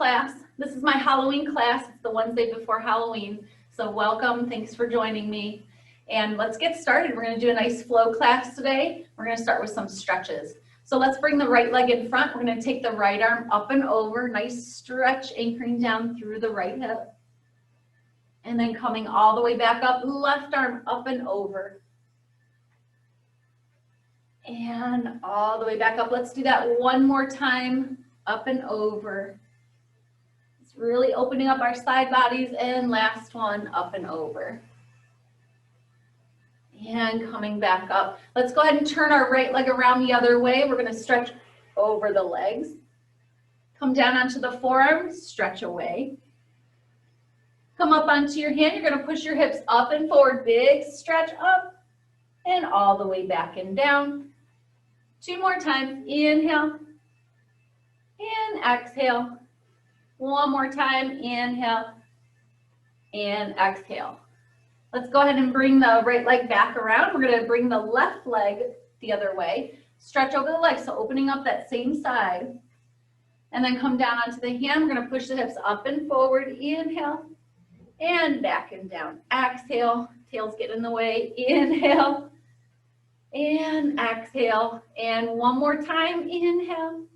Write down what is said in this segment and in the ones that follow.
class. This is my Halloween class. It's the Wednesday before Halloween. So welcome, thanks for joining me. And let's get started. We're gonna do a nice flow class today. We're gonna start with some stretches. So let's bring the right leg in front. We're gonna take the right arm up and over, nice stretch, anchoring down through the right hip. And then coming all the way back up, left arm up and over. And all the way back up. Let's do that one more time, up and over. It's really opening up our side bodies, and last one, up and over. And coming back up. Let's go ahead and turn our right leg around the other way. We're gonna stretch over the legs. Come down onto the forearm, stretch away. Come up onto your hand, you're gonna push your hips up and forward, big stretch up, and all the way back and down. Two more times, inhale, and exhale. One more time, inhale, and exhale. Let's go ahead and bring the right leg back around. We're gonna bring the left leg the other way. Stretch over the leg, so opening up that same side. And then come down onto the hand. We're gonna push the hips up and forward, inhale, and back and down. Exhale, tails get in the way, inhale, and exhale. And one more time, inhale,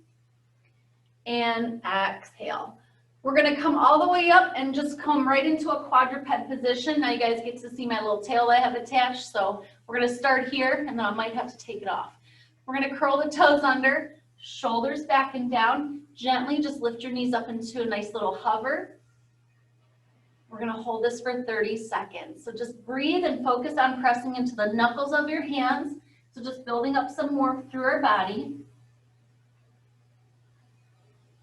and exhale. We're gonna come all the way up and just come right into a quadruped position. Now you guys get to see my little tail I have attached, so we're gonna start here and then I might have to take it off. We're gonna curl the toes under, shoulders back and down. Gently just lift your knees up into a nice little hover. We're gonna hold this for 30 seconds. So just breathe and focus on pressing into the knuckles of your hands. So just building up some warmth through our body.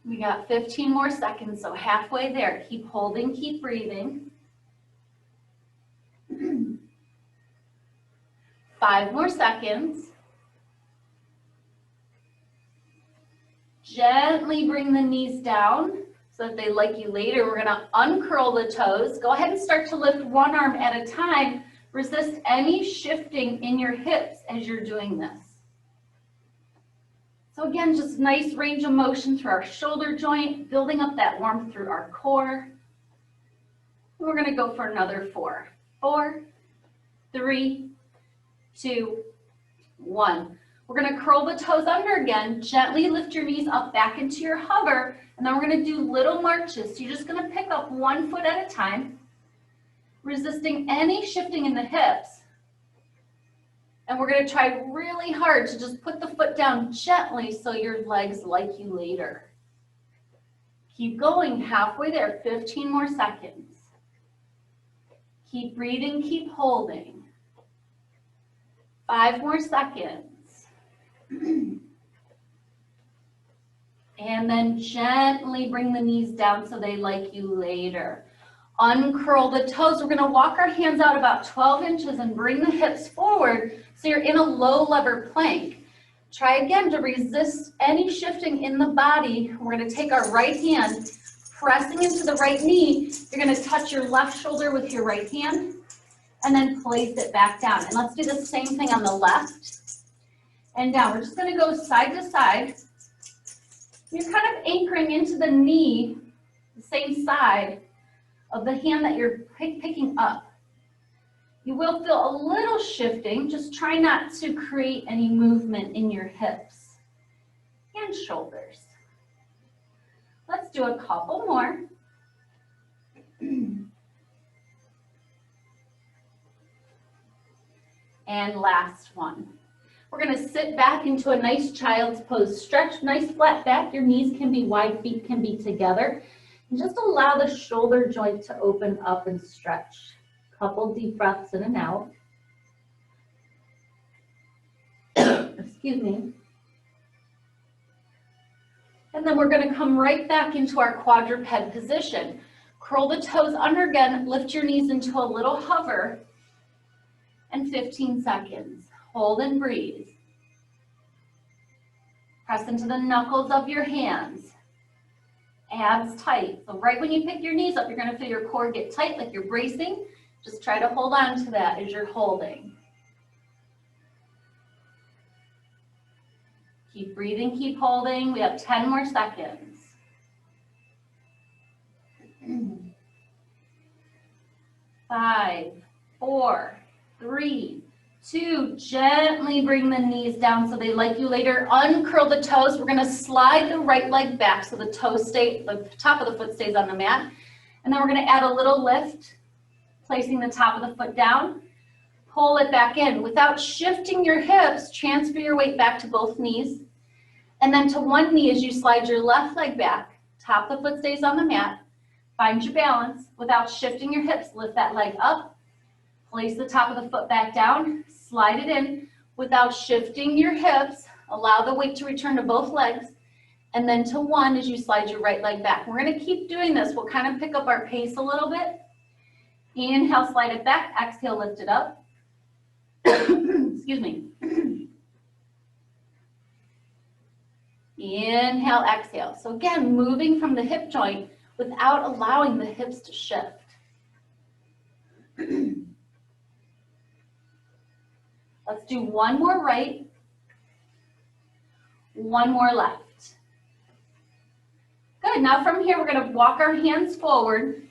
We got 15 more seconds, so halfway there. Keep holding, keep breathing. 5 more seconds. Gently bring the knees down so that they like you later. We're gonna uncurl the toes. Go ahead and start to lift one arm at a time. Resist any shifting in your hips as you're doing this. So again, just nice range of motion through our shoulder joint, building up that warmth through our core. We're gonna go for another 4. 4, 3, 2, 1. We're gonna curl the toes under again, gently lift your knees up back into your hover, and then we're gonna do little marches. So you're just gonna pick up one foot at a time, resisting any shifting in the hips. And we're gonna try really hard to just put the foot down gently so your legs like you later. Keep going, halfway there, 15 more seconds. Keep breathing, keep holding. 5 more seconds. And then gently bring the knees down so they like you later. Uncurl the toes. We're gonna walk our hands out about 12 inches and bring the hips forward so you're in a low lever plank. Try again to resist any shifting in the body. We're gonna take our right hand, pressing into the right knee. You're gonna touch your left shoulder with your right hand and then place it back down. And let's do the same thing on the left and down. We're just gonna go side to side. You're kind of anchoring into the knee, the same side of the hand that you're picking up. You will feel a little shifting. Just try not to create any movement in your hips and shoulders. Let's do a couple more. And last one. We're gonna sit back into a nice child's pose. Stretch, nice flat back. Your knees can be wide, feet can be together. And just allow the shoulder joint to open up and stretch. Couple deep breaths in and out. Excuse me. And then we're going to come right back into our quadruped position. Curl the toes under again, lift your knees into a little hover, and 15 seconds. Hold and breathe. Press into the knuckles of your hands. Abs tight. So right when you pick your knees up, you're going to feel your core get tight like you're bracing. Just try to hold on to that as you're holding. Keep breathing, keep holding. We have 10 more seconds. 5, 4, 3, 2, gently bring the knees down so they like you later. Uncurl the toes. We're gonna slide the right leg back so the toes stay, the top of the foot stays on the mat. And then we're gonna add a little lift, placing the top of the foot down. Pull it back in. Without shifting your hips, transfer your weight back to both knees. And then to one knee as you slide your left leg back. Top of the foot stays on the mat. Find your balance. Without shifting your hips, lift that leg up. Place the top of the foot back down. Slide it in. Without shifting your hips, allow the weight to return to both legs. And then to one as you slide your right leg back. We're going to keep doing this. We'll kind of pick up our pace a little bit. Inhale, slide it back. Exhale, lift it up. Excuse me. Inhale, exhale. So again, moving from the hip joint without allowing the hips to shift. Let's do one more right, one more left. Good, now from here we're gonna walk our hands forward,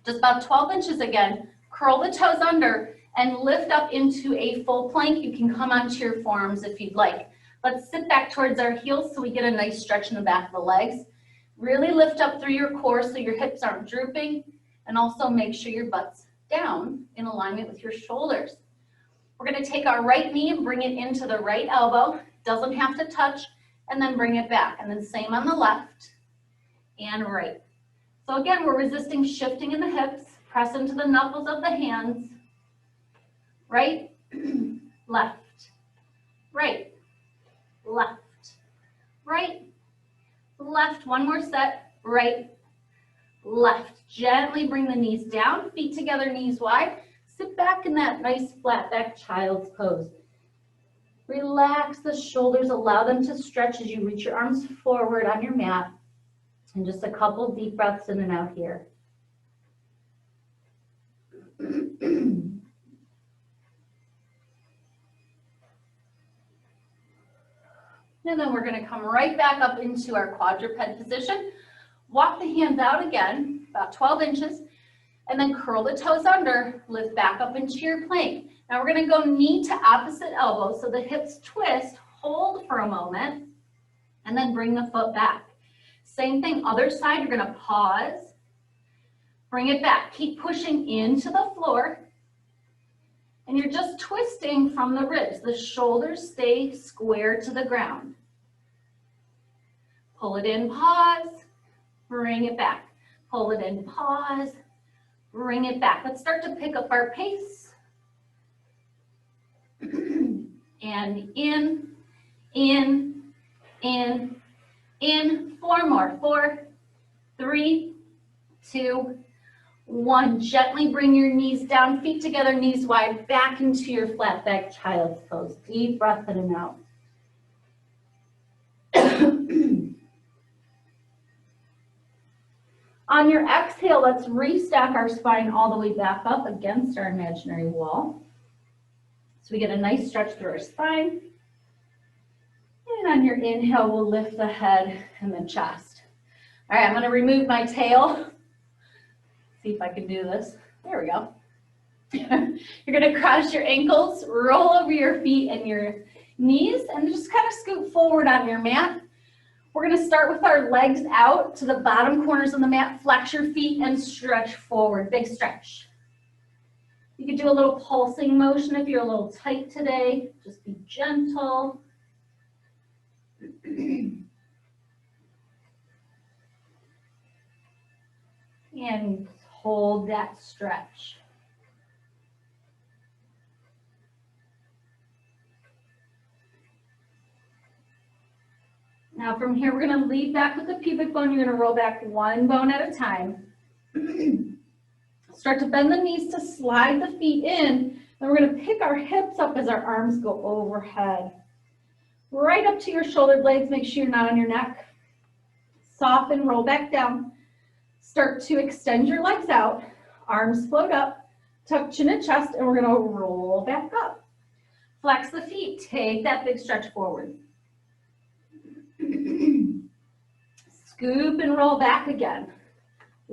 just about 12 inches again, curl the toes under and lift up into a full plank. You can come onto your forearms if you'd like. Let's sit back towards our heels so we get a nice stretch in the back of the legs. Really lift up through your core so your hips aren't drooping, and also make sure your butt's down in alignment with your shoulders. We're going to take our right knee and bring it into the right elbow. Doesn't have to touch, and then bring it back. And then same on the left and right. So again, we're resisting shifting in the hips. Press into the knuckles of the hands. Right, left, right, left, right, left. One more set. Right, left. Gently bring the knees down, feet together, knees wide. Sit back in that nice flat back child's pose. Relax the shoulders, allow them to stretch as you reach your arms forward on your mat. And just a couple deep breaths in and out here. And then we're going to come right back up into our quadruped position. Walk the hands out again, about 12 inches, and then curl the toes under, lift back up into your plank. Now we're going to go knee to opposite elbow, so the hips twist, hold for a moment, and then bring the foot back. Same thing, other side, you're going to pause, bring it back, keep pushing into the floor, and you're just twisting from the ribs. The shoulders stay square to the ground. Pull it in, pause, bring it back. Pull it in, pause, bring it back. Let's start to pick up our pace. And in. Four more. 4, 3, 2, 1. Gently bring your knees down, feet together, knees wide, back into your flat back child's pose. Deep breath in and out. On your exhale, let's restack our spine all the way back up against our imaginary wall. So we get a nice stretch through our spine. And on your inhale, we'll lift the head and the chest. All right, I'm going to remove my tail. See if I can do this. There we go. You're going to cross your ankles, roll over your feet and your knees, and just kind of scoot forward on your mat. We're going to start with our legs out to the bottom corners of the mat. Flex your feet and stretch forward. Big stretch. You could do a little pulsing motion if you're a little tight today. Just be gentle. And hold that stretch. Now from here, we're going to lead back with the pubic bone. You're going to roll back one bone at a time. Start to bend the knees to slide the feet in. Then we're going to pick our hips up as our arms go overhead. Right up to your shoulder blades. Make sure you're not on your neck. Soften, roll back down. Start to extend your legs out. Arms float up. Tuck chin and chest, and we're going to roll back up. Flex the feet. Take that big stretch forward. Scoop and roll back again.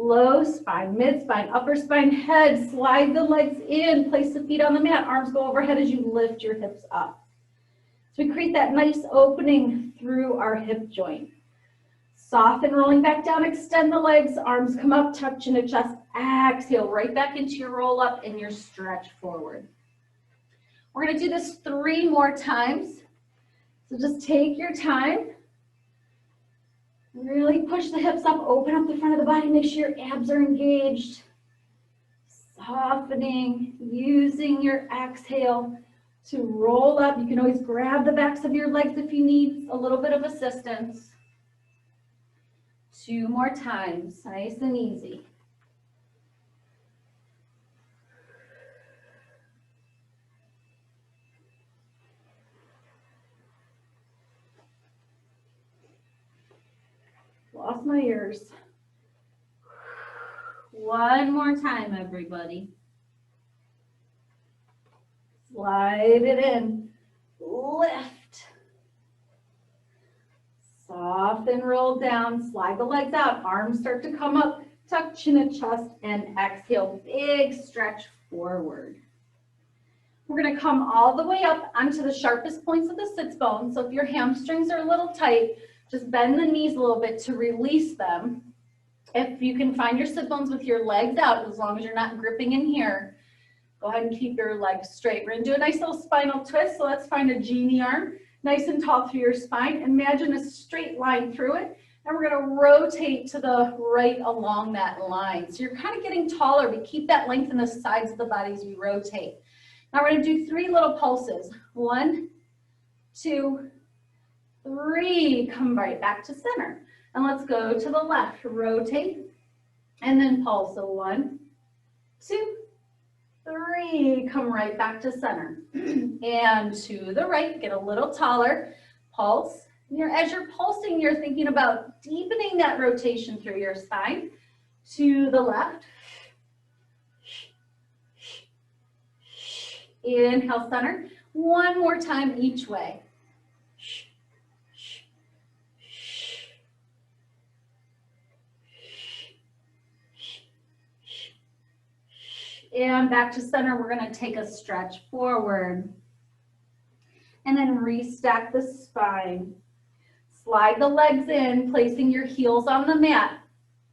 Low spine, mid spine, upper spine, head. Slide the legs in. Place the feet on the mat. Arms go overhead as you lift your hips up. So we create that nice opening through our hip joint. Soften, rolling back down. Extend the legs. Arms come up, tuck chin to chest. Exhale, right back into your roll up and your stretch forward. We're going to do this 3 more times. So just take your time. Really push the hips up, open up the front of the body, make sure your abs are engaged. Softening, using your exhale to roll up. You can always grab the backs of your legs if you need a little bit of assistance. 2 more times, nice and easy. Lost my ears. 1 more time, everybody. Slide it in. Lift. Soften, roll down. Slide the legs out. Arms start to come up. Tuck chin and chest and exhale. Big stretch forward. We're going to come all the way up onto the sharpest points of the sits bones. So if your hamstrings are a little tight, just bend the knees a little bit to release them. If you can find your sit bones with your legs out, as long as you're not gripping in here, go ahead and keep your legs straight. We're going to do a nice little spinal twist. So let's find a genie arm, nice and tall through your spine. Imagine a straight line through it. And we're going to rotate to the right along that line. So you're kind of getting taller. We keep that length in the sides of the body as we rotate. Now we're going to do 3 little pulses. 1, 2, 3, come right back to center. And let's go to the left, rotate, and then pulse. So 1, 2, 3, come right back to center. And to the right, get a little taller, pulse. As you're pulsing, you're thinking about deepening that rotation through your spine. To the left. Inhale, center. 1 more time each way. And back to center, we're going to take a stretch forward. And then restack the spine. Slide the legs in, placing your heels on the mat,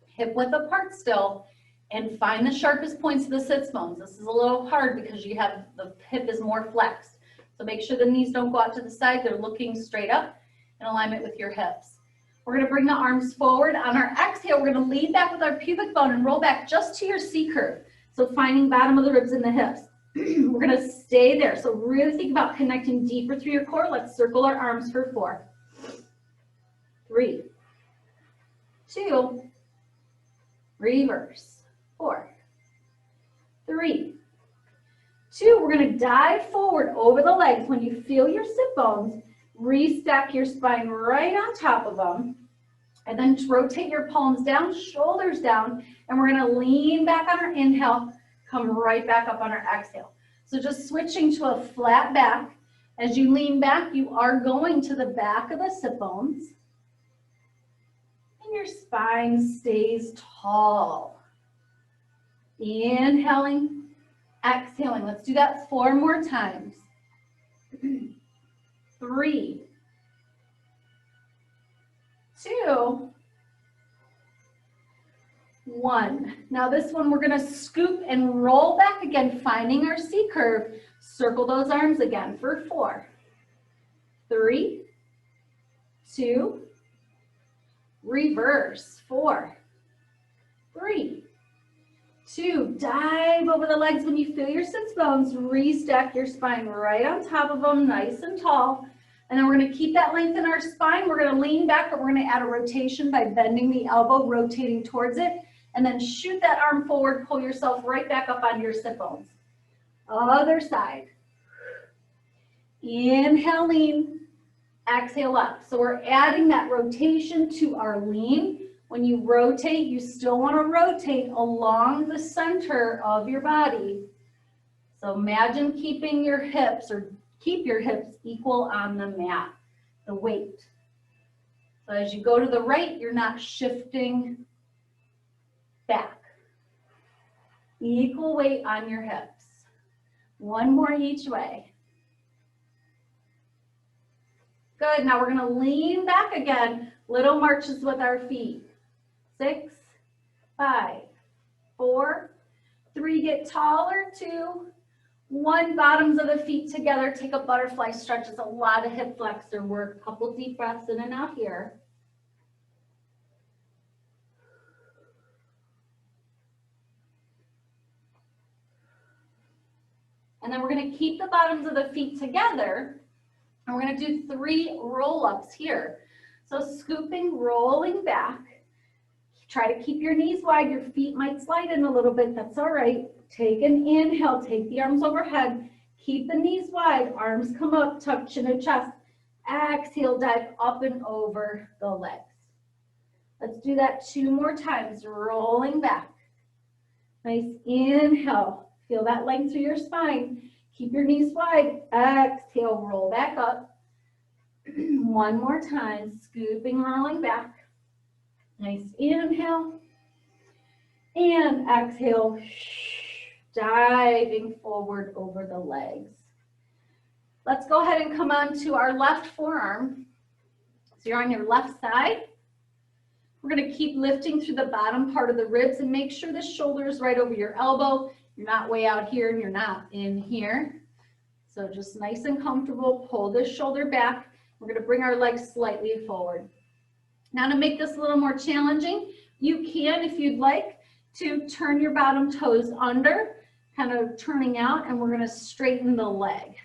hip width apart still, and find the sharpest points of the sits bones. This is a little hard because you have the hip is more flexed. So make sure the knees don't go out to the side. They're looking straight up in alignment with your hips. We're going to bring the arms forward. On our exhale, we're going to lean back with our pubic bone and roll back just to your C curve. So finding bottom of the ribs in the hips. We're going to stay there. So really think about connecting deeper through your core. Let's circle our arms for 4. 3, 2, reverse. 4, 3, 2. We're going to dive forward over the legs. When you feel your sit bones, restack your spine right on top of them. And then rotate your palms down, shoulders down. And we're going to lean back on our inhale, come right back up on our exhale. So just switching to a flat back. As you lean back, you are going to the back of the sit bones. And your spine stays tall. Inhaling, exhaling. Let's do that 4 more times. 3, 2, 1. Now this one we're going to scoop and roll back again, finding our C curve. Circle those arms again for 4, 3, 2, reverse. 4, 3, 2. Dive over the legs when you feel your sits bones. Restack your spine right on top of them, nice and tall. And then we're going to keep that length in our spine. We're going to lean back, but we're going to add a rotation by bending the elbow, rotating towards it, and then shoot that arm forward. Pull yourself right back up onto your sit bones. Other side. Inhale, lean. Exhale up. So we're adding that rotation to our lean. When you rotate, you still want to rotate along the center of your body. So imagine keeping your hips, or keep your hips equal on the mat, the weight. So as you go to the right, you're not shifting back. Equal weight on your hips. One more each way. Good, now we're gonna lean back again. Little marches with our feet. 6, 5, 4, 3, get taller, 2, 1, bottoms of the feet together. Take a butterfly stretch. It's a lot of hip flexor work. Couple deep breaths in and out here. And then we're gonna keep the bottoms of the feet together. And we're gonna do 3 roll-ups here. So scooping, rolling back. Try to keep your knees wide. Your feet might slide in a little bit. That's all right. Take an inhale. Take the arms overhead. Keep the knees wide. Arms come up. Tuck chin to chest. Exhale, dive up and over the legs. Let's do that 2 more times. Rolling back. Nice inhale. Feel that length through your spine. Keep your knees wide. Exhale, roll back up. 1 more time. Scooping, rolling back. Nice inhale. And exhale. Diving forward over the legs. Let's go ahead and come on to our left forearm. So you're on your left side. We're going to keep lifting through the bottom part of the ribs and make sure the shoulder is right over your elbow. You're not way out here and you're not in here. So just nice and comfortable. Pull this shoulder back. We're going to bring our legs slightly forward. Now to make this a little more challenging, you can, if you'd like, to turn your bottom toes under, kind of turning out, and we're going to straighten the leg.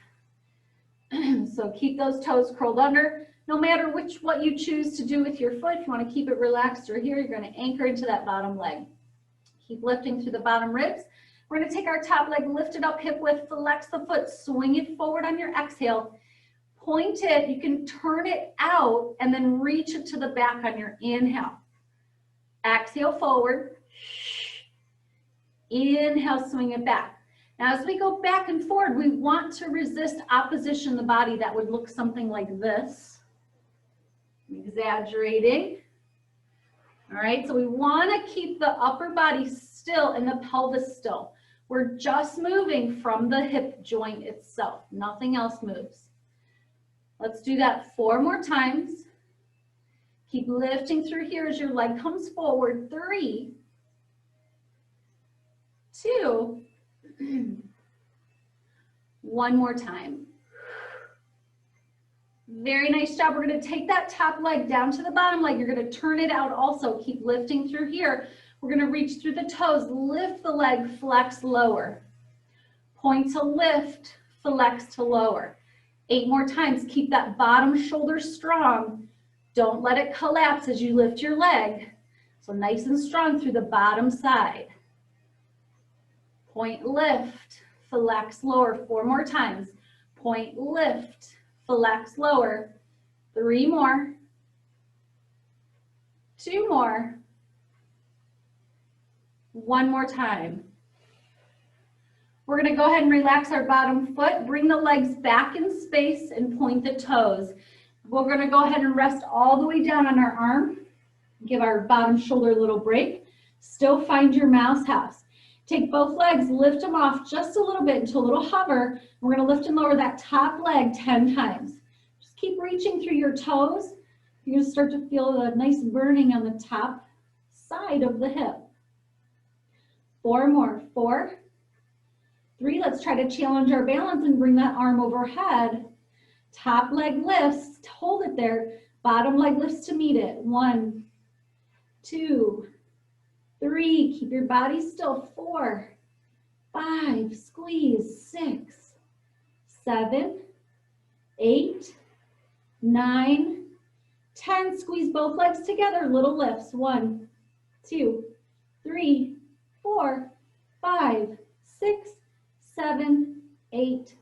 So keep those toes curled under. No matter what you choose to do with your foot, if you want to keep it relaxed or here, you're going to anchor into that bottom leg. Keep lifting through the bottom ribs. We're going to take our top leg, lift it up hip width, flex the foot, swing it forward on your exhale. Point it, you can turn it out and then reach it to the back on your inhale. Exhale forward. Inhale, swing it back. Now as we go back and forward, we want to resist opposition in the body. That would look something like this. I'm exaggerating. All right, so we want to keep the upper body still and the pelvis still. We're just moving from the hip joint itself. Nothing else moves. Let's do that 4 more times. Keep lifting through here as your leg comes forward. 3, 2, 1 more time. Very nice job. We're going to take that top leg down to the bottom leg. You're going to turn it out also. Keep lifting through here. We're going to reach through the toes. Lift the leg, flex, lower. Point to lift, flex to lower. 8 more times. Keep that bottom shoulder strong. Don't let it collapse as you lift your leg. So nice and strong through the bottom side. Point, lift, flex, lower. 4 more times. Point, lift, flex, lower. 3 more. 2 more. 1 more time. We're going to go ahead and relax our bottom foot, bring the legs back in space and point the toes. We're going to go ahead and rest all the way down on our arm. Give our bottom shoulder a little break. Still find your mouse house. Take both legs, lift them off just a little bit into a little hover. We're going to lift and lower that top leg 10 times. Just keep reaching through your toes. You're going to start to feel a nice burning on the top side of the hip. 4 more. 4, 3, let's try to challenge our balance and bring that arm overhead. Top leg lifts, hold it there. Bottom leg lifts to meet it. 1, 2, 3, keep your body still. 4, 5, squeeze. 6, 7, 8, 9, 10. Squeeze both legs together, little lifts. 1, 2, 3, 4, 5, 6, 7, 8,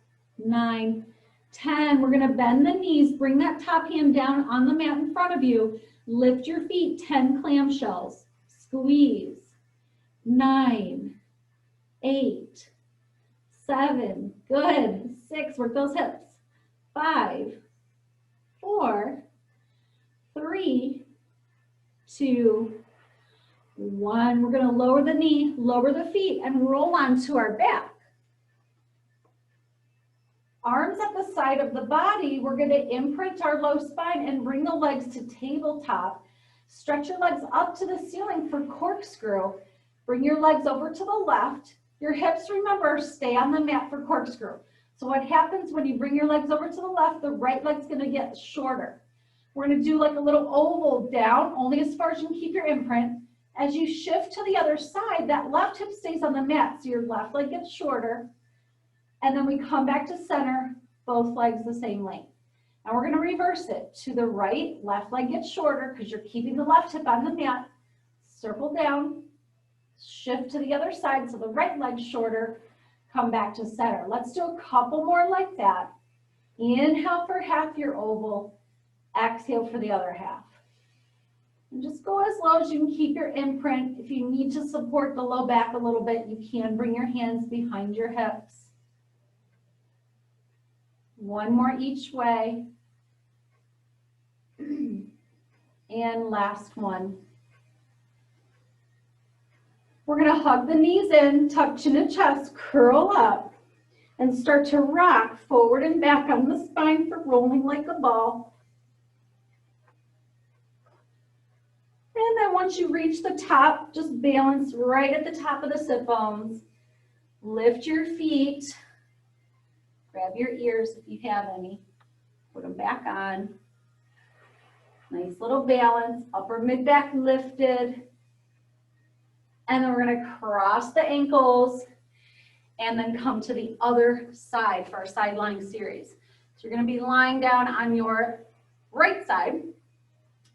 9, 10. We're going to bend the knees, bring that top hand down on the mat in front of you. Lift your feet, 10 clamshells. Squeeze. 9, 8, 7, good. 6, work those hips. 5, 4, 3, 2, 1. We're going to lower the knee, lower the feet, and roll onto our back. Arms at the side of the body, we're going to imprint our low spine and bring the legs to tabletop. Stretch your legs up to the ceiling for corkscrew. Bring your legs over to the left. Your hips, remember, stay on the mat for corkscrew. So what happens when you bring your legs over to the left, the right leg's going to get shorter. We're going to do like a little oval down, only as far as you can keep your imprint. As you shift to the other side, that left hip stays on the mat, so your left leg gets shorter. And then we come back to center, both legs the same length. And we're going to reverse it. To the right, left leg gets shorter because you're keeping the left hip on the mat. Circle down, shift to the other side so the right leg's shorter. Come back to center. Let's do a couple more like that. Inhale for half your oval. Exhale for the other half. And just go as low as you can keep your imprint. If you need to support the low back a little bit, you can bring your hands behind your hips. 1 more each way. And last one. We're going to hug the knees in, tuck chin to chest, curl up, and start to rock forward and back on the spine for rolling like a ball. And then once you reach the top, just balance right at the top of the sit bones. Lift your feet. Grab your ears if you have any. Put them back on. Nice little balance. Upper mid-back lifted. And then we're going to cross the ankles and then come to the other side for our side lying series. So you're going to be lying down on your right side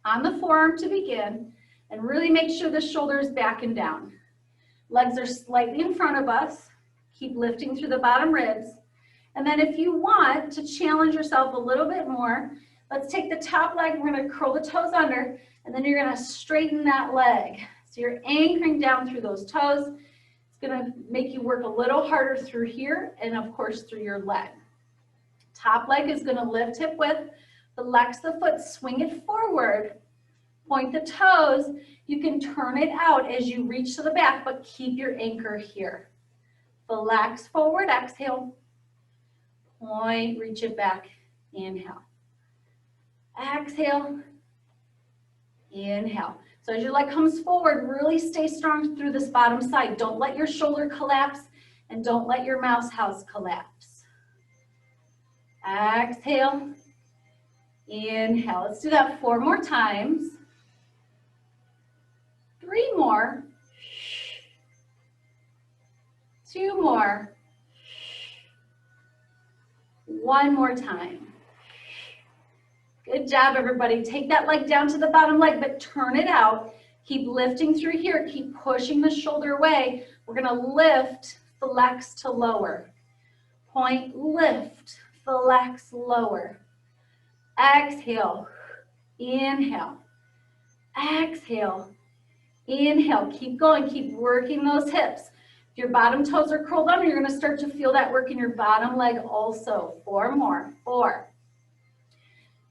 on the forearm to begin, and really make sure the shoulder is back and down. Legs are slightly in front of us. Keep lifting through the bottom ribs. And then if you want to challenge yourself a little bit more, let's take the top leg, we're going to curl the toes under, and then you're going to straighten that leg. So you're anchoring down through those toes. It's going to make you work a little harder through here and of course through your leg. Top leg is going to lift hip width, flex the foot, swing it forward, point the toes. You can turn it out as you reach to the back, but keep your anchor here. Flex forward, exhale. Point, reach it back, inhale. Exhale, inhale. So as your leg comes forward, really stay strong through this bottom side. Don't let your shoulder collapse and don't let your mouse house collapse. Exhale, inhale. Let's do that 4 more times. 3 more. 2 more. 1 more time. Good job, everybody. Take that leg down to the bottom leg, but turn it out. Keep lifting through here. Keep pushing the shoulder away. We're going to lift, flex to lower. Point, lift, flex, lower. Exhale, inhale. Exhale, inhale. Keep going. Keep working those hips. If your bottom toes are curled under, you're going to start to feel that work in your bottom leg also. 4 more. 4.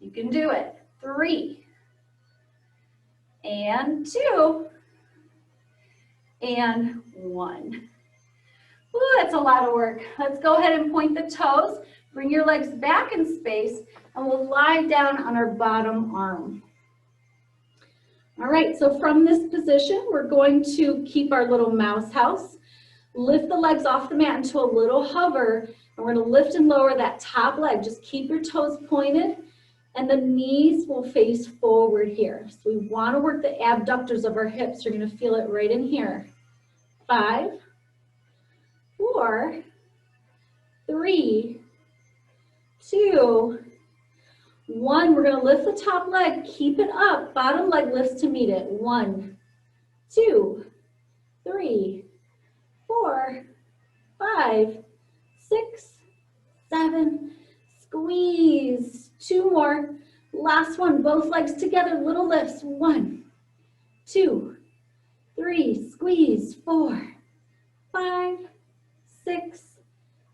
You can do it. 3. And 2. And 1. Ooh, that's a lot of work. Let's go ahead and point the toes. Bring your legs back in space, and we'll lie down on our bottom arm. All right, so from this position, we're going to keep our little mouse house. Lift the legs off the mat into a little hover, and we're going to lift and lower that top leg. Just keep your toes pointed, and the knees will face forward here. So we want to work the abductors of our hips. You're going to feel it right in here. 5, 4, 3, 2, 1. We're going to lift the top leg, keep it up. Bottom leg lifts to meet it. 1, 2, 3, 4, 5, 6, 7. Squeeze. 2 more. Last one. Both legs together. Little lifts. 1, 2, 3. Squeeze. 4, 5, 6,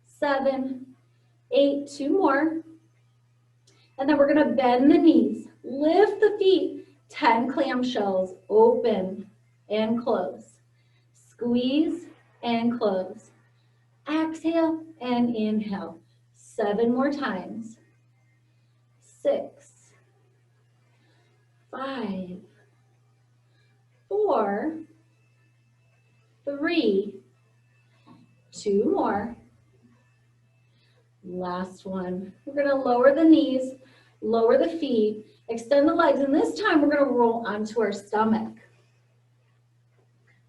7, 8. 2 more. And then we're going to bend the knees. Lift the feet. 10 clamshells. Open and close. Squeeze and close. Exhale and inhale. 7 more times. 6, 5, 4, 3, 2 more. Last one. We're going to lower the knees, lower the feet, extend the legs, and this time we're going to roll onto our stomach.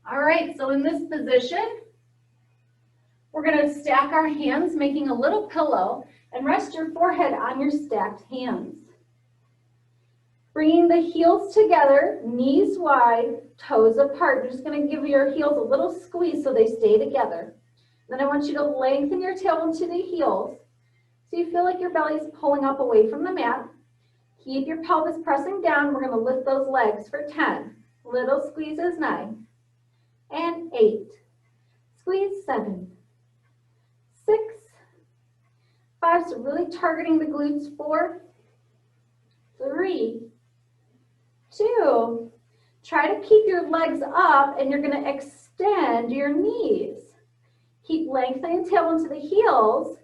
All right, so in this position, we're going to stack our hands, making a little pillow, and rest your forehead on your stacked hands. Bringing the heels together, knees wide, toes apart. You're just going to give your heels a little squeeze so they stay together. Then I want you to lengthen your tailbone to the heels so you feel like your belly is pulling up away from the mat. Keep your pelvis pressing down. We're going to lift those legs for 10. Little squeezes, 9 and 8. Squeeze, 7, 6, 5. So really targeting the glutes. 4, 3, 2. Try to keep your legs up and you're going to extend your knees. Keep lengthening tailbone to the heels,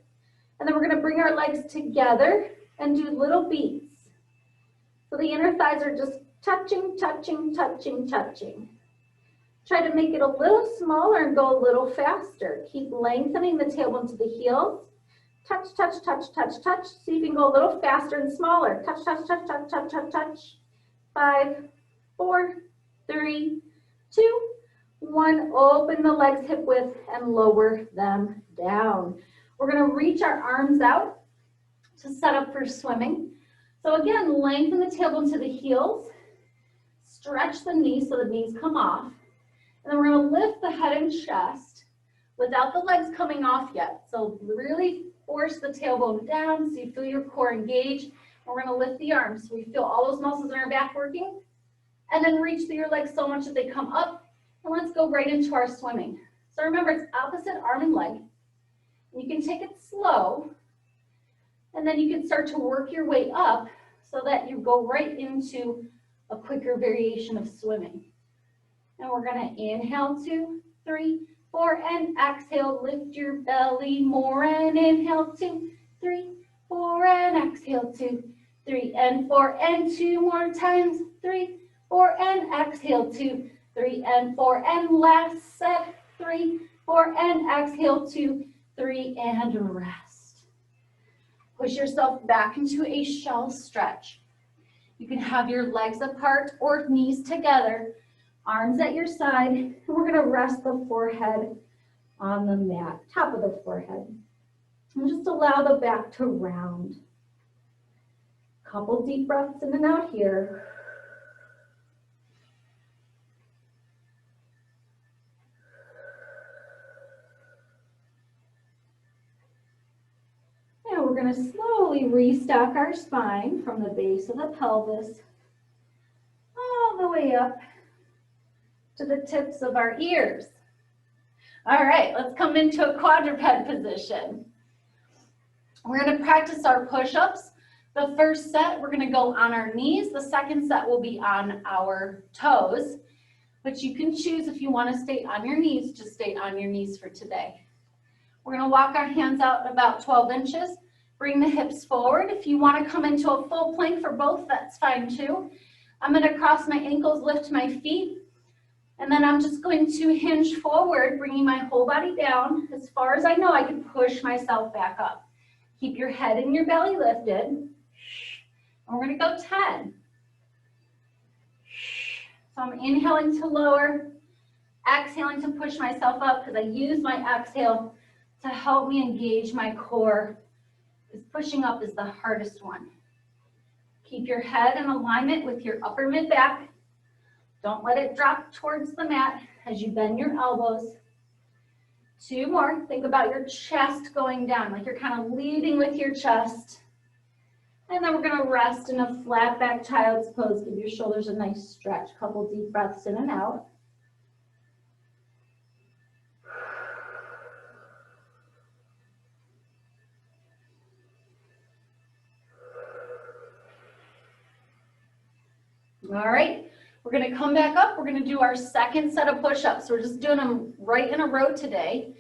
and then we're going to bring our legs together and do little beats. So the inner thighs are just touching, touching, touching, touching. Try to make it a little smaller and go a little faster. Keep lengthening the tailbone to the heels. Touch, touch, touch, touch, touch. So you can go a little faster and smaller. Touch, touch, touch, touch, touch, touch, touch. 5, 4, 3, 2, 1. Open the legs hip width and lower them down. We're going to reach our arms out to set up for swimming. So again, lengthen the tailbone to the heels. Stretch the knees so the knees come off. And then we're going to lift the head and chest without the legs coming off yet. So really force the tailbone down so you feel your core engage. And we're going to lift the arms so we feel all those muscles in our back working. And then reach through your legs so much that they come up. And let's go right into our swimming. So remember, it's opposite arm and leg. And you can take it slow. And then you can start to work your way up so that you go right into a quicker variation of swimming. And we're going to inhale, 2, 3, 4, and exhale. Lift your belly more and inhale, 2, 3, 4, and exhale, 2, 3, and 4, and 2 more times, 3, 4, and exhale, 2, 3, and 4, and last set, 3, 4, and exhale, 2, 3, and rest. Push yourself back into a shell stretch. You can have your legs apart or knees together, arms at your side, and we're going to rest the forehead on the mat, top of the forehead. And just allow the back to round. Couple deep breaths in and out here. And we're going to slowly restock our spine from the base of the pelvis all the way up to the tips of our ears. All right, let's come into a quadruped position. We're going to practice our push-ups. The first set, we're going to go on our knees. The second set will be on our toes, but you can choose if you want to stay on your knees, just stay on your knees for today. We're going to walk our hands out about 12 inches. Bring the hips forward. If you want to come into a full plank for both, that's fine too. I'm going to cross my ankles, lift my feet, and then I'm just going to hinge forward, bringing my whole body down. As far as I know, I can push myself back up. Keep your head and your belly lifted. And we're going to go 10. So I'm inhaling to lower, exhaling to push myself up because I use my exhale to help me engage my core, because pushing up is the hardest one. Keep your head in alignment with your upper mid back. Don't let it drop towards the mat as you bend your elbows. 2 more. Think about your chest going down, like you're kind of leading with your chest. And then we're going to rest in a flat back child's pose. Give your shoulders a nice stretch. Couple deep breaths in and out. All right, We're gonna come back up. We're gonna do our second set of push-ups. We're just doing them right in a row today.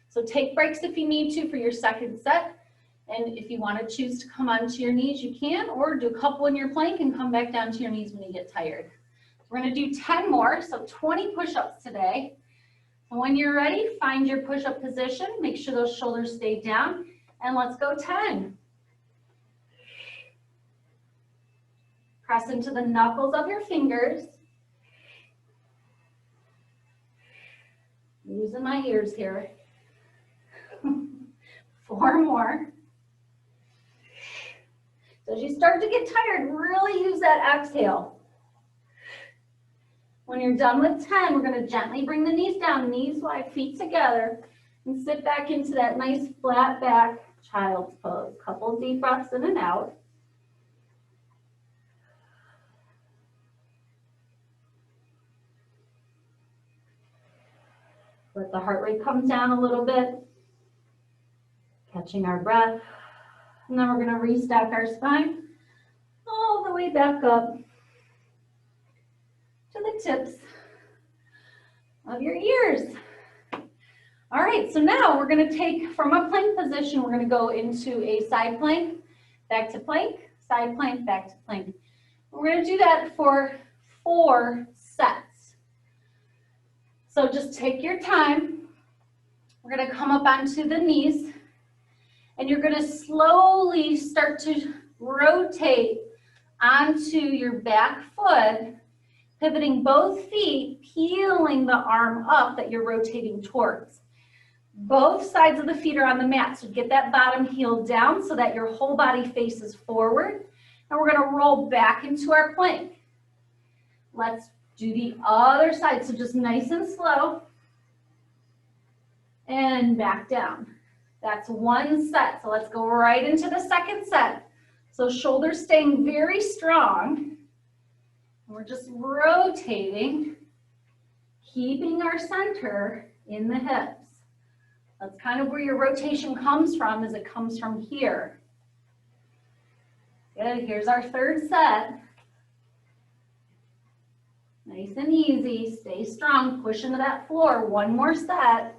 So take breaks if you need to for your second set. And if you want to choose to come onto your knees, you can, or do a couple in your plank and come back down to your knees when you get tired. We're going to do 10 more, so 20 push-ups today. And when you're ready, find your push-up position. Make sure those shoulders stay down, and let's go 10. Press into the knuckles of your fingers. Using my ears here. 4 more. So as you start to get tired, really use that exhale. When you're done with 10, we're going to gently bring the knees down, knees wide, feet together, and sit back into that nice flat back child's pose. Couple deep breaths in and out. Let the heart rate come down a little bit, catching our breath. And then we're going to restack our spine all the way back up to the tips of your ears. All right, so now we're going to take from a plank position, we're going to go into a side plank, back to plank, side plank, back to plank. We're going to do that for 4 sets. So just take your time. We're going to come up onto the knees. And you're going to slowly start to rotate onto your back foot, pivoting both feet, peeling the arm up that you're rotating towards. Both sides of the feet are on the mat, so get that bottom heel down so that your whole body faces forward. And we're going to roll back into our plank. Let's do the other side, so just nice and slow. And back down. That's 1 set, so let's go right into the second set. So shoulders staying very strong. And we're just rotating, keeping our center in the hips. That's kind of where your rotation comes from, is it comes from here. Good, here's our third set. Nice and easy, stay strong, push into that floor. 1 more set.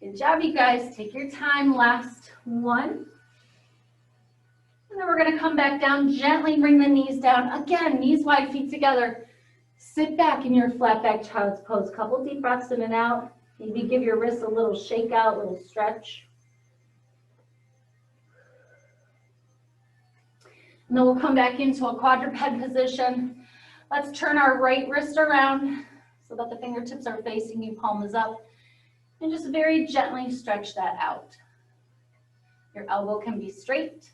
Good job, you guys. Take your time. Last 1. And then we're going to come back down, gently bring the knees down. Again, knees wide, feet together. Sit back in your flat back child's pose. Couple deep breaths in and out. Maybe give your wrists a little shake out, a little stretch. And then we'll come back into a quadruped position. Let's turn our right wrist around so that the fingertips are facing you, palm is up. And just very gently stretch that out. Your elbow can be straight.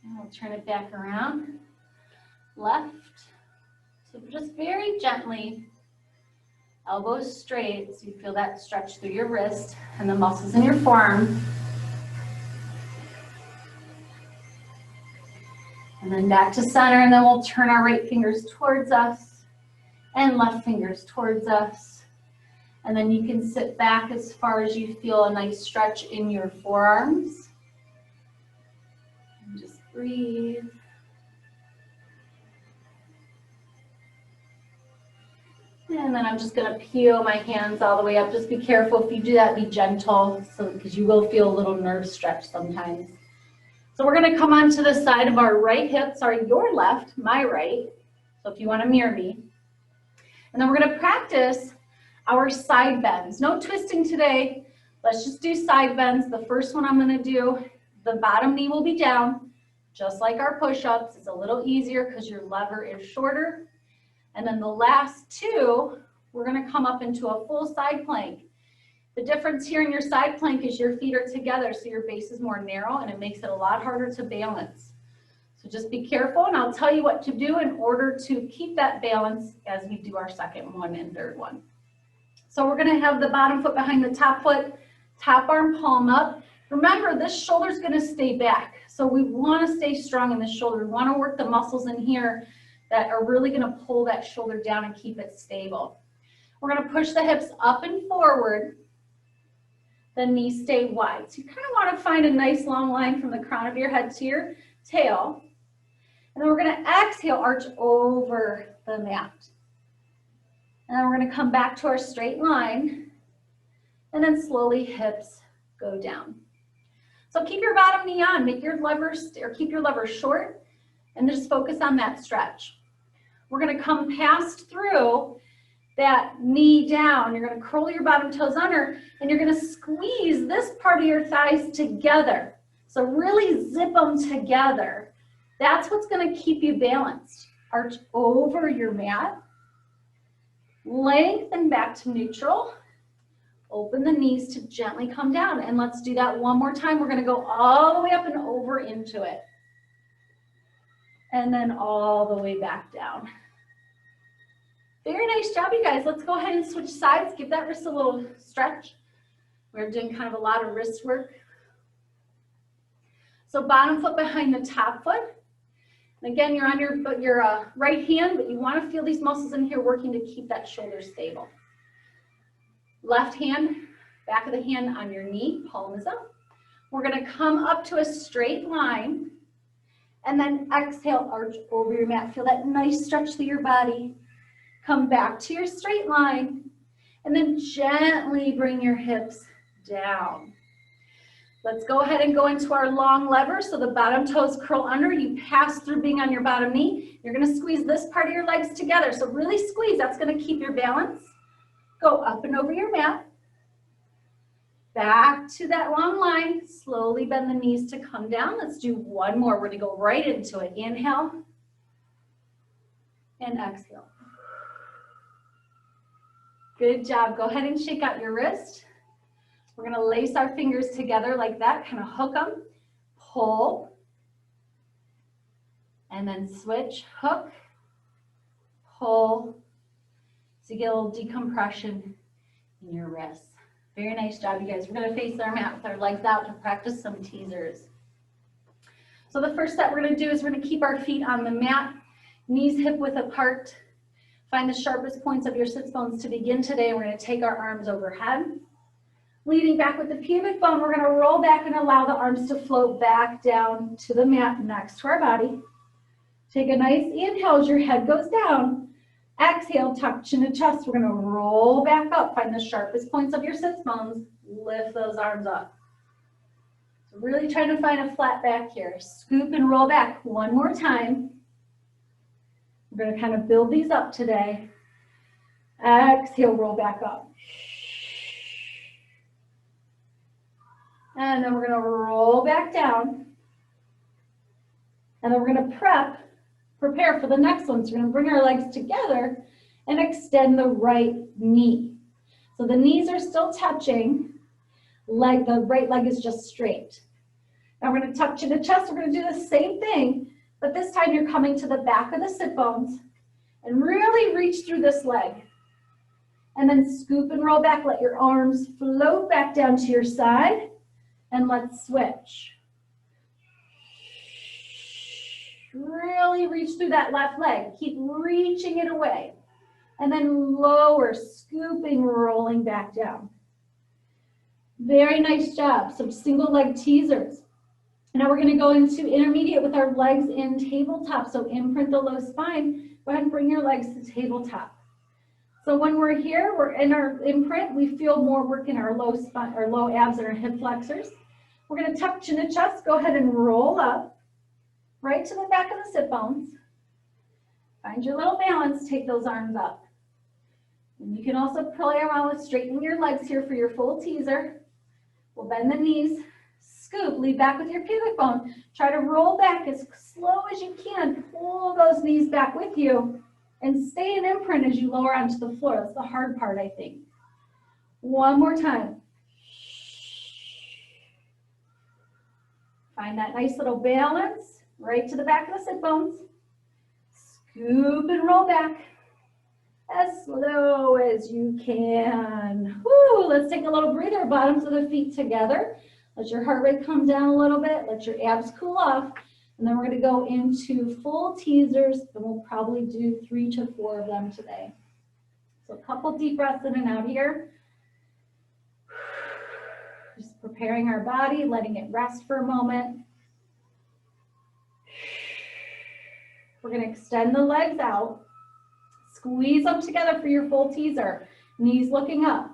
And we'll turn it back around. Left. So just very gently, elbows straight, so you feel that stretch through your wrist and the muscles in your forearm. And then back to center, and then we'll turn our right fingers towards us and left fingers towards us. And then you can sit back as far as you feel a nice stretch in your forearms. And just breathe. And then I'm just going to peel my hands all the way up. Just be careful if you do that, be gentle, because you will feel a little nerve stretch sometimes. So we're going to come onto the side of our right hip, sorry, your left, my right. So if you want to mirror me. And then we're going to practice our side bends. No twisting today. Let's just do side bends. The first one I'm going to do, the bottom knee will be down, just like our push-ups. It's a little easier because your lever is shorter. And then the last 2, we're going to come up into a full side plank. The difference here in your side plank is your feet are together, so your base is more narrow, and it makes it a lot harder to balance. So just be careful, and I'll tell you what to do in order to keep that balance as we do our second one and third one. So we're going to have the bottom foot behind the top foot, top arm palm up. Remember, this shoulder is going to stay back, so we want to stay strong in the shoulder. We want to work the muscles in here that are really going to pull that shoulder down and keep it stable. We're going to push the hips up and forward. The knees stay wide. So you kind of want to find a nice long line from the crown of your head to your tail. And then we're going to exhale, arch over the mat. And then we're going to come back to our straight line. And then slowly hips go down. So keep your bottom knee on, make your levers, or keep your levers short, and just focus on that stretch. We're going to come past through that knee down. You're going to curl your bottom toes under, and you're going to squeeze this part of your thighs together. So really zip them together. That's what's going to keep you balanced. Arch over your mat. Lengthen back to neutral. Open the knees to gently come down. And let's do that one more time. We're going to go all the way up and over into it. And then all the way back down. Very nice job, you guys. Let's go ahead and switch sides. Give that wrist a little stretch. We're doing kind of a lot of wrist work. So bottom foot behind the top foot. And again, you're on your right hand, but you want to feel these muscles in here working to keep that shoulder stable. Left hand, back of the hand on your knee, palm is up. We're going to come up to a straight line. And then exhale, arch over your mat. Feel that nice stretch through your body. Come back to your straight line, and then gently bring your hips down. Let's go ahead and go into our long lever. So the bottom toes curl under. You pass through being on your bottom knee. You're going to squeeze this part of your legs together. So really squeeze. That's going to keep your balance. Go up and over your mat. Back to that long line. Slowly bend the knees to come down. Let's do one more. We're going to go right into it. Inhale and exhale. Good job. Go ahead and shake out your wrist. We're going to lace our fingers together like that, kind of hook them, pull, and then switch, hook, pull. So you get a little decompression in your wrists. Very nice job, you guys. We're going to face our mat with our legs out to practice some teasers. So the first step we're going to do is we're going to keep our feet on the mat, knees hip width apart. Find the sharpest points of your sits bones to begin today. We're going to take our arms overhead. Leaning back with the pubic bone, we're going to roll back and allow the arms to float back down to the mat next to our body. Take a nice inhale as your head goes down. Exhale, tuck chin to chest. We're going to roll back up. Find the sharpest points of your sits bones. Lift those arms up. So really trying to find a flat back here. Scoop and roll back one more time. We're going to kind of build these up today. Exhale, roll back up. And then we're going to roll back down. And then we're going to prepare for the next one. So we're going to bring our legs together and extend the right knee. So the knees are still touching. The right leg is just straight. Now we're going to tuck chin to chest. We're going to do the same thing. But this time you're coming to the back of the sit bones and really reach through this leg. And then scoop and roll back. Let your arms float back down to your side. And let's switch. Really reach through that left leg. Keep reaching it away. And then lower, scooping, rolling back down. Very nice job. Some single leg teasers. Now we're going to go into intermediate with our legs in tabletop. So imprint the low spine. Go ahead and bring your legs to tabletop. So when we're here, we're in our imprint. We feel more work in our low spine, our low abs and our hip flexors. We're going to tuck chin to chest. Go ahead and roll up right to the back of the sit bones. Find your little balance. Take those arms up. And you can also play around with straightening your legs here for your full teaser. We'll bend the knees. Scoop, lean back with your pubic bone. Try to roll back as slow as you can. Pull those knees back with you and stay in imprint as you lower onto the floor. That's the hard part, I think. One more time. Find that nice little balance right to the back of the sit bones. Scoop and roll back as slow as you can. Woo, let's take a little breather, bottoms of the feet together. Let your heart rate come down a little bit. Let your abs cool off. And then we're going to go into full teasers, and we'll probably do 3 to 4 of them today. So a couple deep breaths in and out here. Just preparing our body, letting it rest for a moment. We're going to extend the legs out. Squeeze them together for your full teaser. Knees looking up.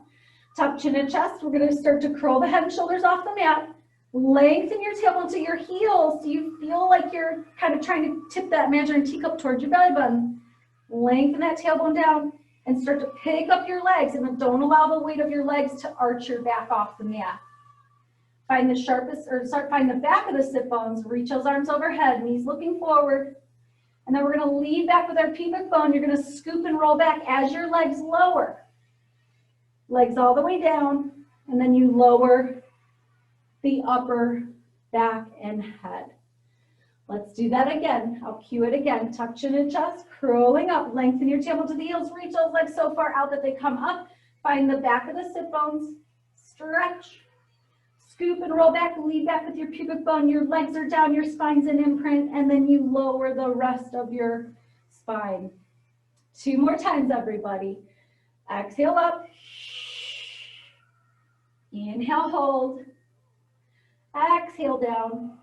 Tuck chin and chest. We're going to start to curl the head and shoulders off the mat. Lengthen your tailbone to your heels so you feel like you're kind of trying to tip that imaginary teacup towards your belly button. Lengthen that tailbone down and start to pick up your legs, and then don't allow the weight of your legs to arch your back off the mat. Find the sharpest, or find the back of the sit bones. Reach those arms overhead, knees looking forward. And then we're going to lean back with our pubic bone. You're going to scoop and roll back as your legs lower. Legs all the way down, and then you lower the upper back and head. Let's do that again. I'll cue it again. Tuck chin and chest, curling up. Lengthen your tailbone to the heels. Reach those legs so far out that they come up. Find the back of the sit bones. Stretch. Scoop and roll back. Lean back with your pubic bone. Your legs are down. Your spine's in imprint. And then you lower the rest of your spine. 2 more times, everybody. Exhale up. Inhale, hold. Exhale down.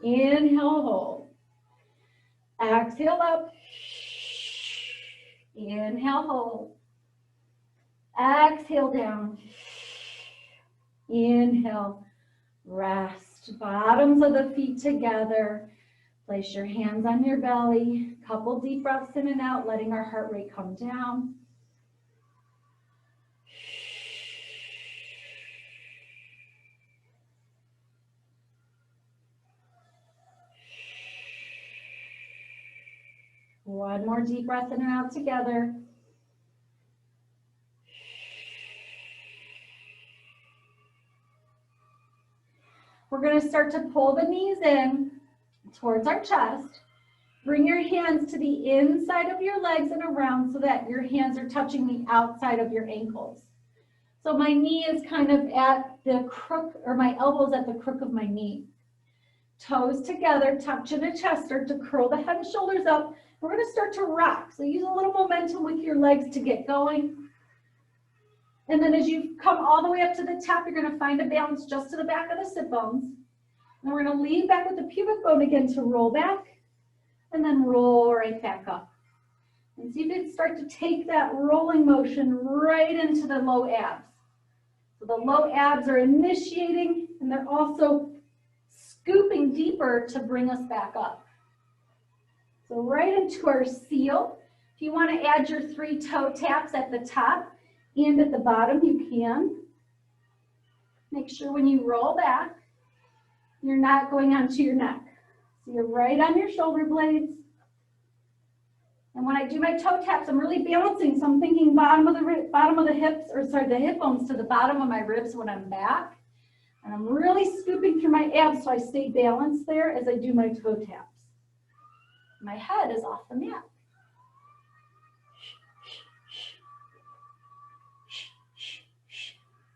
Inhale, hold. Exhale up. Inhale, hold. Exhale down. Inhale, rest. Bottoms of the feet together. Place your hands on your belly. Couple deep breaths in and out, letting our heart rate come down. One more deep breath in and out together. We're going to start to pull the knees in towards our chest. Bring your hands to the inside of your legs and around so that your hands are touching the outside of your ankles. So my knee is kind of at the crook, or my elbow's at the crook of my knee. Toes together, tuck chin and chest, start to curl the head and shoulders up. We're going to start to rock. So use a little momentum with your legs to get going. And then as you come all the way up to the top, you're going to find a balance just to the back of the sit bones. And we're going to lean back with the pubic bone again to roll back. And then roll right back up. And see if you can start to take that rolling motion right into the low abs. So the low abs are initiating, and they're also scooping deeper to bring us back up. So right into our seal. If you want to add your 3 toe taps at the top and at the bottom, you can. Make sure when you roll back, you're not going onto your neck. So you're right on your shoulder blades. And when I do my toe taps, I'm really balancing. So I'm thinking bottom of the hips, or sorry, the hip bones to the bottom of my ribs when I'm back. And I'm really scooping through my abs so I stay balanced there as I do my toe taps. My head is off the mat.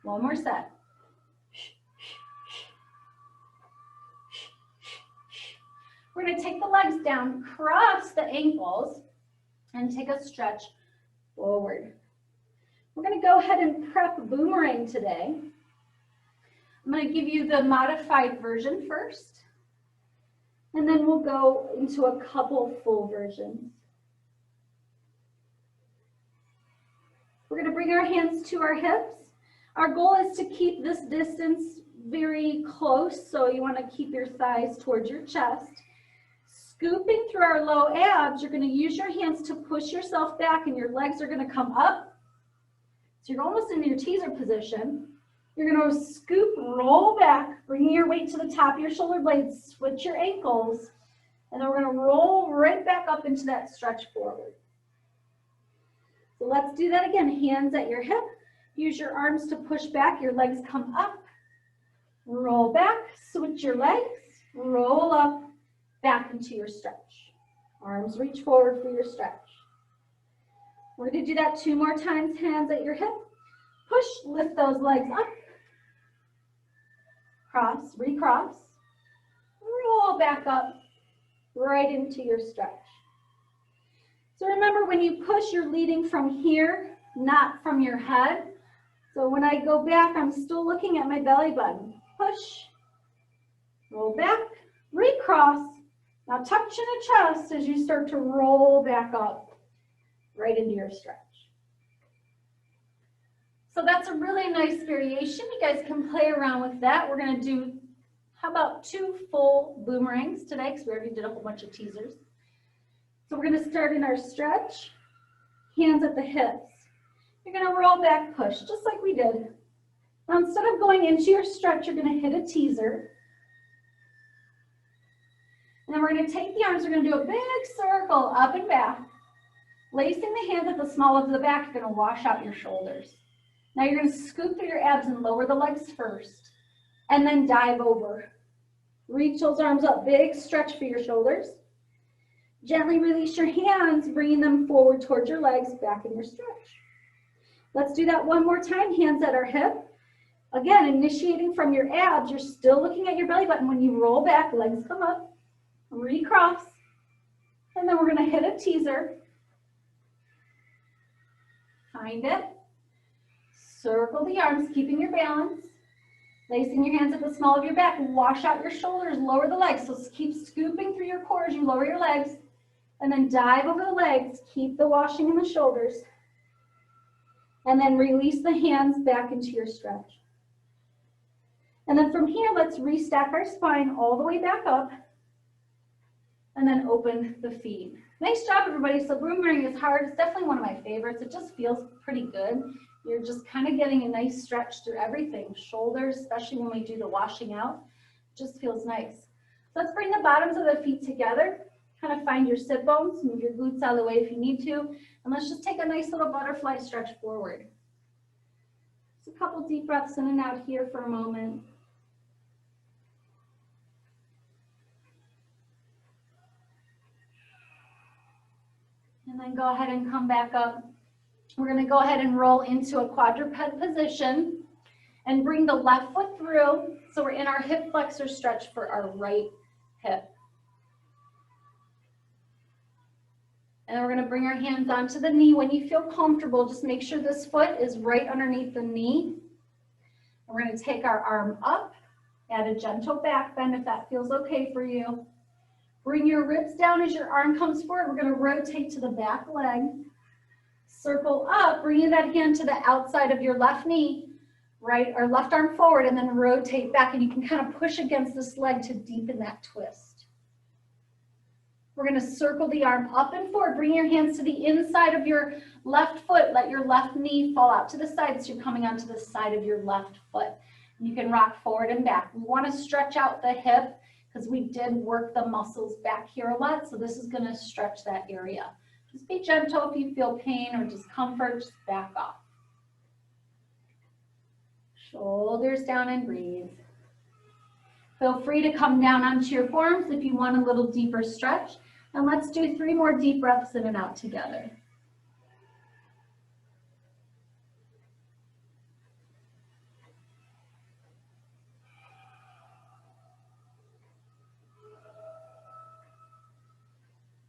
One more set. We're going to take the legs down, cross the ankles, and take a stretch forward. We're going to go ahead and prep boomerang today. I'm going to give you the modified version first. And then we'll go into a couple full versions. We're going to bring our hands to our hips. Our goal is to keep this distance very close, so you want to keep your thighs towards your chest. Scooping through our low abs, you're going to use your hands to push yourself back, and your legs are going to come up. So you're almost in your teaser position. You're going to scoop, roll back, bringing your weight to the top of your shoulder blades, switch your ankles, and then we're going to roll right back up into that stretch forward. So let's do that again. Hands at your hip. Use your arms to push back. Your legs come up. Roll back, switch your legs, roll up, back into your stretch. Arms reach forward for your stretch. We're going to do that 2 more times. Hands at your hip. Push, lift those legs up. Cross, recross, roll back up, right into your stretch. So remember, when you push, you're leading from here, not from your head. So when I go back, I'm still looking at my belly button. Push, roll back, recross, Now tuck chin to chest as you start to roll back up right into your stretch. So that's a really nice variation. You guys can play around with that. We're going to do, how about 2 full boomerangs today, because we already did a whole bunch of teasers. So we're going to start in our stretch, hands at the hips. You're going to roll back, push, just like we did. Now instead of going into your stretch, you're going to hit a teaser. And then we're going to take the arms, we're going to do a big circle up and back. Lacing the hands at the small of the back, you're going to wash out your shoulders. Now you're going to scoop through your abs and lower the legs first, and then dive over. Reach those arms up, big stretch for your shoulders. Gently release your hands, bringing them forward towards your legs, back in your stretch. Let's do that one more time, hands at our hip. Again, initiating from your abs, you're still looking at your belly button. When you roll back, legs come up, recross, and then we're going to hit a teaser. Find it. Circle the arms, keeping your balance. Lacing your hands at the small of your back. Wash out your shoulders, lower the legs. So keep scooping through your core as you lower your legs. And then dive over the legs. Keep the washing in the shoulders. And then release the hands back into your stretch. And then from here, let's restack our spine all the way back up. And then open the feet. Nice job, everybody. So boomerang is hard. It's definitely one of my favorites. It just feels pretty good. You're just kind of getting a nice stretch through everything. Shoulders, especially when we do the washing out, just feels nice. So let's bring the bottoms of the feet together. Kind of find your sit bones, move your glutes out of the way if you need to. And let's just take a nice little butterfly stretch forward. Just a couple deep breaths in and out here for a moment. And then go ahead and come back up. We're going to go ahead and roll into a quadruped position and bring the left foot through. So we're in our hip flexor stretch for our right hip. And we're going to bring our hands onto the knee. When you feel comfortable, just make sure this foot is right underneath the knee. And we're going to take our arm up, add a gentle back bend if that feels okay for you. Bring your ribs down as your arm comes forward. We're going to rotate to the back leg. Circle up, bringing that hand to the outside of your left knee, right, or left arm forward, and then rotate back, and you can kind of push against this leg to deepen that twist. We're going to circle the arm up and forward, bring your hands to the inside of your left foot, let your left knee fall out to the side so you're coming onto the side of your left foot. You can rock forward and back. We want to stretch out the hip because we did work the muscles back here a lot, so this is going to stretch that area. Just be gentle if you feel pain or discomfort, just back off. Shoulders down and breathe. Feel free to come down onto your forearms if you want a little deeper stretch. And let's do 3 more deep breaths in and out together.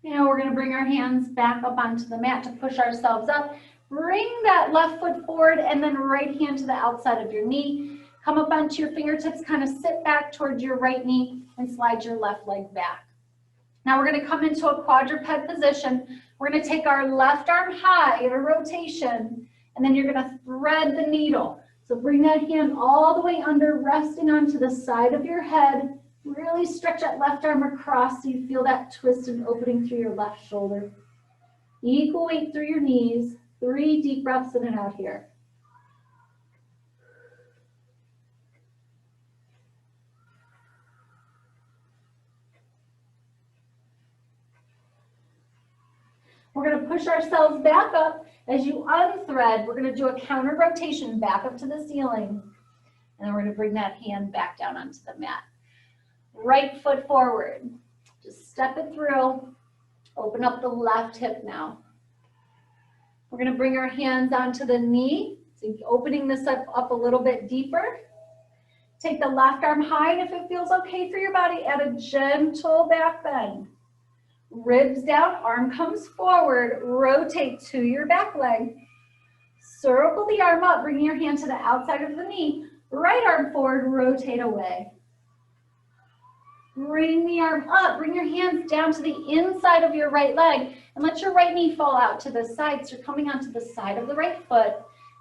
Now we're going to bring our hands back up onto the mat to push ourselves up. Bring that left foot forward and then right hand to the outside of your knee. Come up onto your fingertips, kind of sit back towards your right knee and slide your left leg back. Now we're going to come into a quadruped position. We're going to take our left arm high in a rotation, and then you're going to thread the needle. So bring that hand all the way under, resting onto the side of your head. Really stretch that left arm across so you feel that twist and opening through your left shoulder. Equal weight through your knees. 3 deep breaths in and out here. We're going to push ourselves back up. As you unthread, we're going to do a counter rotation back up to the ceiling. And then we're going to bring that hand back down onto the mat. Right foot forward. Just step it through. Open up the left hip now. We're going to bring our hands onto the knee. So opening this up a little bit deeper. Take the left arm high, and if it feels okay for your body, add a gentle back bend. Ribs down, arm comes forward, rotate to your back leg. Circle the arm up, bringing your hand to the outside of the knee. Right arm forward, rotate away. Bring the arm up, bring your hands down to the inside of your right leg and let your right knee fall out to the side. So you're coming onto the side of the right foot.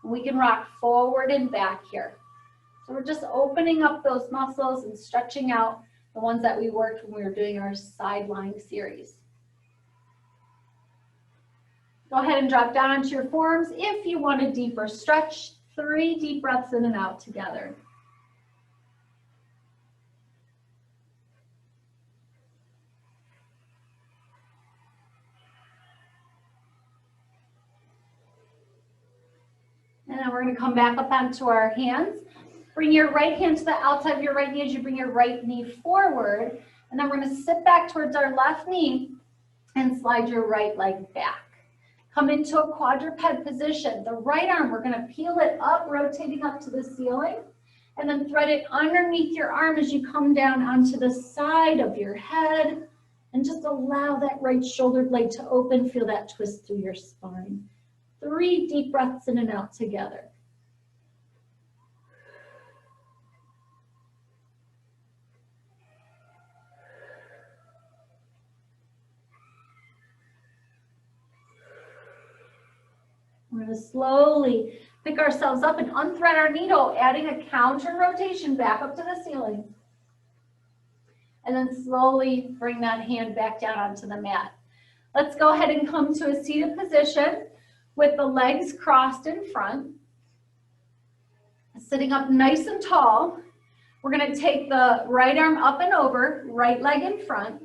And we can rock forward and back here. So we're just opening up those muscles and stretching out the ones that we worked when we were doing our side lying series. Go ahead and drop down onto your forearms if you want a deeper stretch. 3 deep breaths in and out together. And then we're going to come back up onto our hands. Bring your right hand to the outside of your right knee as you bring your right knee forward. And then we're going to sit back towards our left knee and slide your right leg back. Come into a quadruped position. The right arm, we're going to peel it up, rotating up to the ceiling. And then thread it underneath your arm as you come down onto the side of your head. And just allow that right shoulder blade to open. Feel that twist through your spine. 3 deep breaths in and out together. We're going to slowly pick ourselves up and unthread our needle, adding a counter rotation back up to the ceiling. And then slowly bring that hand back down onto the mat. Let's go ahead and come to a seated position with the legs crossed in front. Sitting up nice and tall. We're going to take the right arm up and over, right leg in front.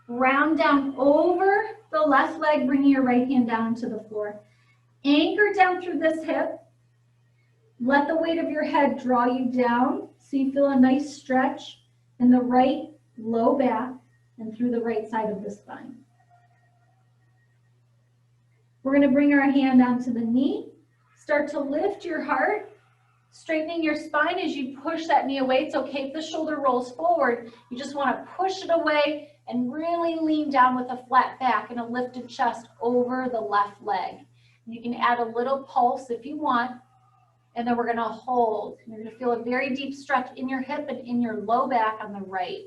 Round down over the left leg, bringing your right hand down to the floor. Anchor down through this hip. Let the weight of your head draw you down so you feel a nice stretch in the right low back and through the right side of the spine. We're going to bring our hand onto the knee. Start to lift your heart, straightening your spine as you push that knee away. It's okay if the shoulder rolls forward. You just want to push it away and really lean down with a flat back and a lifted chest over the left leg. You can add a little pulse if you want, and then we're going to hold. You're going to feel a very deep stretch in your hip and in your low back on the right.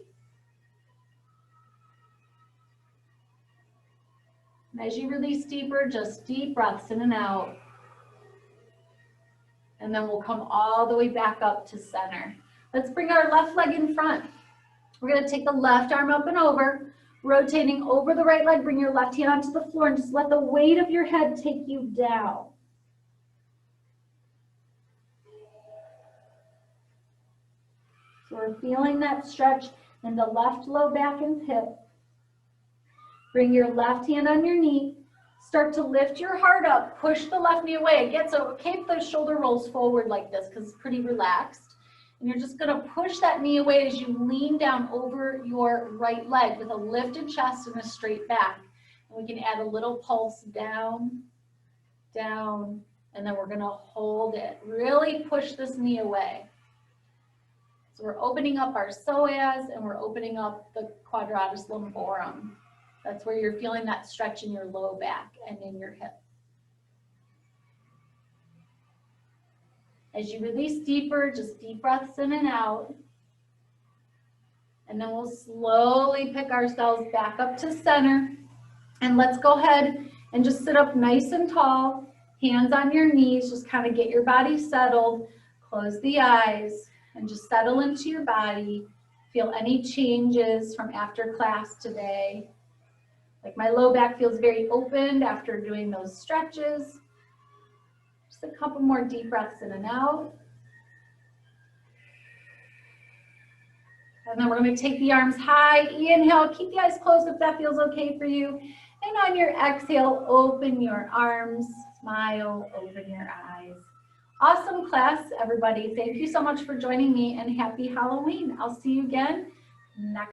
And as you release deeper, just deep breaths in and out. And then we'll come all the way back up to center. Let's bring our left leg in front. We're going to take the left arm up and over, rotating over the right leg. Bring your left hand onto the floor and just let the weight of your head take you down. So we're feeling that stretch in the left low back and hip. Bring your left hand on your knee. Start to lift your heart up. Push the left knee away. Again, so okay if the shoulder rolls forward like this because it's pretty relaxed. And you're just going to push that knee away as you lean down over your right leg with a lifted chest and a straight back. And we can add a little pulse down, down, and then we're going to hold it. Really push this knee away. So we're opening up our psoas and we're opening up the quadratus lumborum. That's where you're feeling that stretch in your low back and in your hip. As you release deeper, just deep breaths in and out. And then we'll slowly pick ourselves back up to center. And let's go ahead and just sit up nice and tall. Hands on your knees, just kind of get your body settled. Close the eyes and just settle into your body. Feel any changes from after class today. Like my low back feels very opened after doing those stretches. Just a couple more deep breaths in and out. And then we're going to take the arms high. Inhale, keep the eyes closed if that feels okay for you. And on your exhale, open your arms, smile, open your eyes. Awesome class, everybody. Thank you so much for joining me and happy Halloween. I'll see you again next